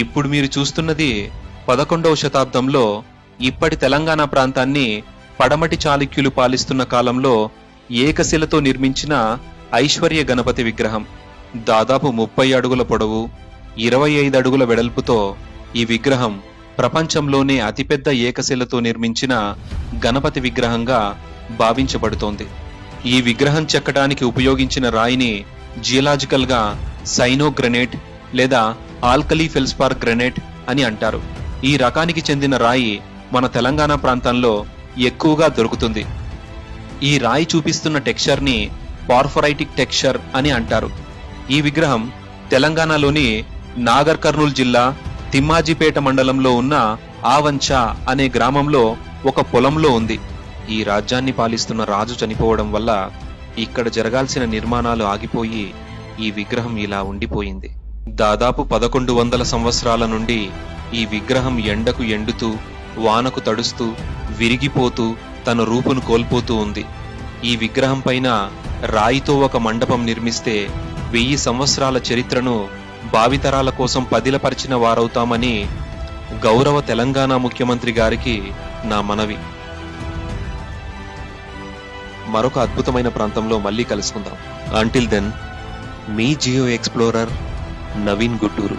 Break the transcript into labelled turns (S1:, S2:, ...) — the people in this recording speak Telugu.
S1: ఇప్పుడు మీరు చూస్తున్నది 11వ శతాబ్దంలో ఇప్పటి తెలంగాణ ప్రాంతాన్ని పడమటి చాళుక్యులు పాలిస్తున్న కాలంలో ఏకశిలతో నిర్మించిన ఐశ్వర్య గణపతి విగ్రహం. దాదాపు 30 అడుగుల పొడవు, 25 అడుగుల వెడల్పుతో ఈ విగ్రహం ప్రపంచంలోనే అతిపెద్ద ఏకశిలతో నిర్మించిన గణపతి విగ్రహంగా భావించబడుతోంది. ఈ విగ్రహం చెక్కడానికి ఉపయోగించిన రాయిని జియలాజికల్ గా సైనోగ్రెనేట్ లేదా ఆల్కలీ ఫెల్స్పార్ గ్రెనేట్ అని అంటారు. ఈ రకానికి చెందిన రాయి మన తెలంగాణ ప్రాంతంలో ఎక్కువగా దొరుకుతుంది. ఈ రాయి చూపిస్తున్న టెక్స్చర్ ని పార్ఫరైటిక్ టెక్స్చర్ అని అంటారు. ఈ విగ్రహం తెలంగాణలోని నాగర్ కర్నూల్ జిల్లా తిమ్మాజిపేట మండలంలో ఉన్న ఆవంచ అనే గ్రామంలో ఒక పొలంలో ఉంది. ఈ రాజ్యాన్ని పాలిస్తున్న రాజు చనిపోవడం వల్ల ఇక్కడ జరగాల్సిన నిర్మాణాలు ఆగిపోయి ఈ విగ్రహం ఇలా ఉండిపోయింది. దాదాపు 1100 సంవత్సరాల నుండి ఈ విగ్రహం ఎండకు ఎండుతూ, వానకు తడుస్తూ, విరిగిపోతూ తన రూపును కోల్పోతూ ఉంది. ఈ విగ్రహం పైన రాయితో ఒక మండపం నిర్మిస్తే 1000 సంవత్సరాల చరిత్రను భావితరాల కోసం పదిలపరిచిన వారవుతామని గౌరవ తెలంగాణ ముఖ్యమంత్రి గారికి నా మనవి. మరొక అద్భుతమైన ప్రాంతంలో మళ్ళీ కలుసుకుందాం. అంటిల్ దెన్, మీ జియో ఎక్స్ప్లోరర్ నవీన్ గుట్టూరు.